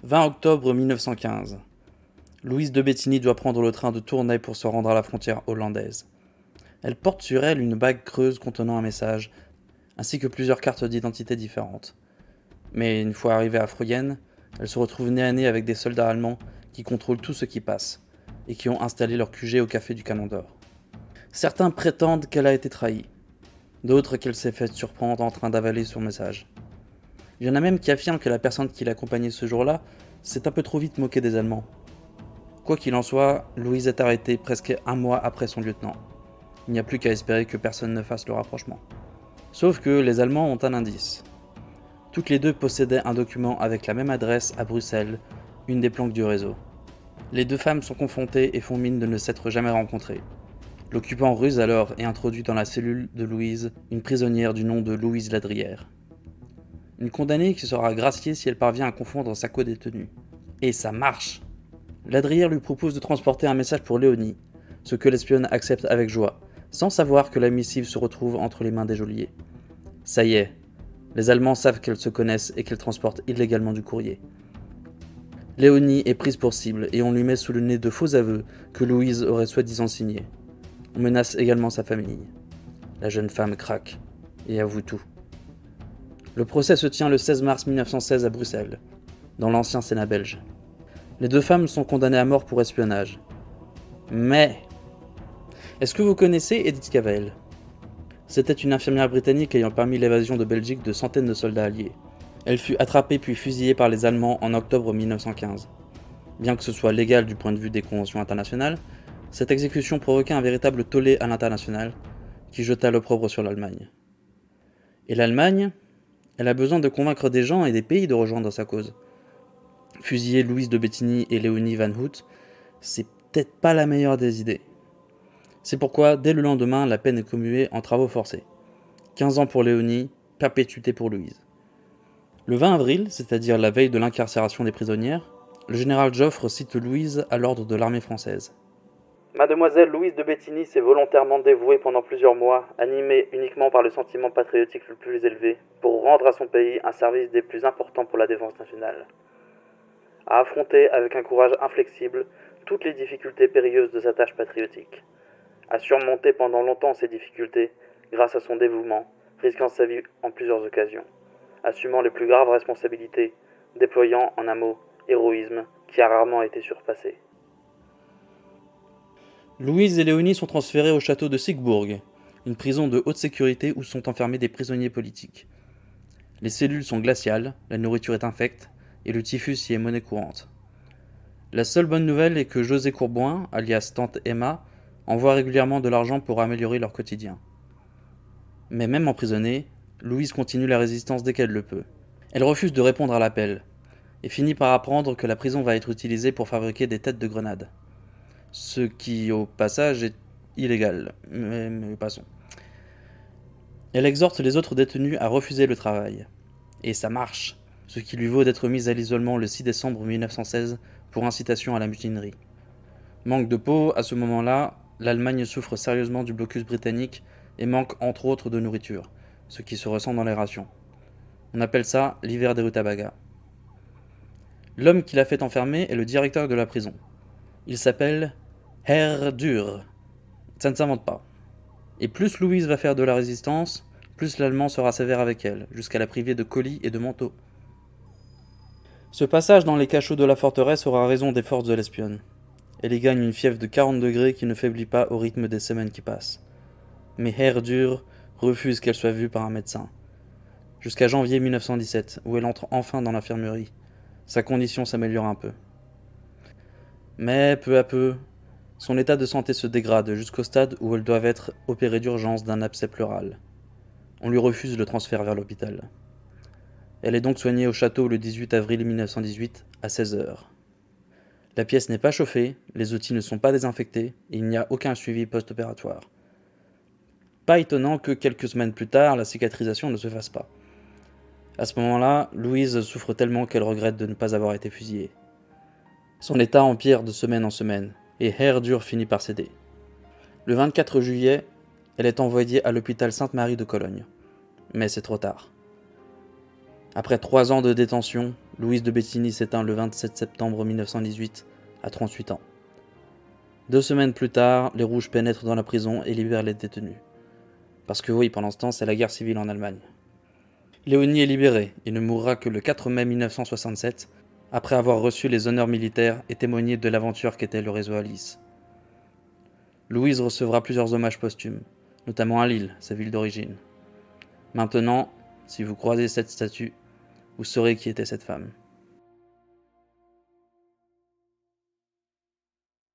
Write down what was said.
20 octobre 1915. Louise de Bettigny doit prendre le train de Tournai pour se rendre à la frontière hollandaise. Elle porte sur elle une bague creuse contenant un message, ainsi que plusieurs cartes d'identité différentes. Mais une fois arrivée à Froyen, elle se retrouve nez à nez avec des soldats allemands qui contrôlent tout ce qui passe, et qui ont installé leur QG au café du Canon d'Or. Certains prétendent qu'elle a été trahie, d'autres qu'elle s'est fait surprendre en train d'avaler son message. Il y en a même qui affirment que la personne qui l'accompagnait ce jour-là s'est un peu trop vite moquée des Allemands. Quoi qu'il en soit, Louise est arrêtée presque un mois après son lieutenant. Il n'y a plus qu'à espérer que personne ne fasse le rapprochement. Sauf que les Allemands ont un indice. Toutes les deux possédaient un document avec la même adresse à Bruxelles, une des planques du réseau. Les deux femmes sont confrontées et font mine de ne s'être jamais rencontrées. L'occupant ruse alors et introduit dans la cellule de Louise une prisonnière du nom de Louise Ladrière. Une condamnée qui sera graciée si elle parvient à confondre sa co-détenue. Et ça marche! Ladrière lui propose de transporter un message pour Léonie, ce que l'espionne accepte avec joie, sans savoir que la missive se retrouve entre les mains des geôliers. Ça y est, les Allemands savent qu'elles se connaissent et qu'elles transportent illégalement du courrier. Léonie est prise pour cible et on lui met sous le nez de faux aveux que Louise aurait soi-disant signés. On menace également sa famille. La jeune femme craque et avoue tout. Le procès se tient le 16 mars 1916 à Bruxelles, dans l'ancien Sénat belge. Les deux femmes sont condamnées à mort pour espionnage. Mais, est-ce que vous connaissez Edith Cavell? C'était une infirmière britannique ayant permis l'évasion de Belgique de centaines de soldats alliés. Elle fut attrapée puis fusillée par les Allemands en octobre 1915. Bien que ce soit légal du point de vue des conventions internationales, cette exécution provoqua un véritable tollé à l'international, qui jeta l'opprobre sur l'Allemagne. Et l'Allemagne, elle a besoin de convaincre des gens et des pays de rejoindre sa cause. Fusiller Louise de Bettigny et Léonie Van Hout, c'est peut-être pas la meilleure des idées. C'est pourquoi, dès le lendemain, la peine est commuée en travaux forcés. 15 ans pour Léonie, perpétuité pour Louise. Le 20 avril, c'est-à-dire la veille de l'incarcération des prisonnières, le général Joffre cite Louise à l'ordre de l'armée française. Mademoiselle Louise de Bettigny s'est volontairement dévouée pendant plusieurs mois, animée uniquement par le sentiment patriotique le plus élevé, pour rendre à son pays un service des plus importants pour la défense nationale. A affronté avec un courage inflexible toutes les difficultés périlleuses de sa tâche patriotique. A surmonté pendant longtemps ces difficultés grâce à son dévouement, risquant sa vie en plusieurs occasions, assumant les plus graves responsabilités, déployant en un mot héroïsme qui a rarement été surpassé. Louise et Léonie sont transférées au château de Siegburg, une prison de haute sécurité où sont enfermés des prisonniers politiques. Les cellules sont glaciales, la nourriture est infecte, et le typhus y est monnaie courante. La seule bonne nouvelle est que José Courboin, alias Tante Emma, envoie régulièrement de l'argent pour améliorer leur quotidien. Mais même emprisonnée, Louise continue la résistance dès qu'elle le peut. Elle refuse de répondre à l'appel, et finit par apprendre que la prison va être utilisée pour fabriquer des têtes de grenades. Ce qui, au passage, est illégal, mais passons. Elle exhorte les autres détenus à refuser le travail. Et ça marche, ce qui lui vaut d'être mise à l'isolement le 6 décembre 1916 pour incitation à la mutinerie. Manque de peau, à ce moment-là, l'Allemagne souffre sérieusement du blocus britannique et manque entre autres de nourriture, ce qui se ressent dans les rations. On appelle ça l'hiver des rutabagas. L'homme qui l'a fait enfermer est le directeur de la prison. Il s'appelle Herr Dürr. Ça ne s'invente pas. Et plus Louise va faire de la résistance, plus l'Allemand sera sévère avec elle, jusqu'à la priver de colis et de manteaux. Ce passage dans les cachots de la forteresse aura raison des forces de l'espionne. Elle y gagne une fièvre de 40 degrés qui ne faiblit pas au rythme des semaines qui passent. Mais Herr Dürr refuse qu'elle soit vue par un médecin. Jusqu'à janvier 1917, où elle entre enfin dans l'infirmerie. Sa condition s'améliore un peu. Mais peu à peu, son état de santé se dégrade jusqu'au stade où elle doit être opérée d'urgence d'un abcès pleural. On lui refuse le transfert vers l'hôpital. Elle est donc soignée au château le 18 avril 1918 à 16h. La pièce n'est pas chauffée, les outils ne sont pas désinfectés et il n'y a aucun suivi post-opératoire. Pas étonnant que quelques semaines plus tard, la cicatrisation ne se fasse pas. À ce moment-là, Louise souffre tellement qu'elle regrette de ne pas avoir été fusillée. Son état empire de semaine en semaine, et Herr Dürr finit par céder. Le 24 juillet, elle est envoyée à l'hôpital Sainte-Marie de Cologne. Mais c'est trop tard. Après 3 ans de détention, Louise de Bettigny s'éteint le 27 septembre 1918, à 38 ans. 2 semaines plus tard, les Rouges pénètrent dans la prison et libèrent les détenus. Parce que oui, pendant ce temps, c'est la guerre civile en Allemagne. Léonie est libéré, il ne mourra que le 4 mai 1967, après avoir reçu les honneurs militaires et témoigné de l'aventure qu'était le réseau Alice. Louise recevra plusieurs hommages posthumes, notamment à Lille, sa ville d'origine. Maintenant, si vous croisez cette statue, vous saurez qui était cette femme.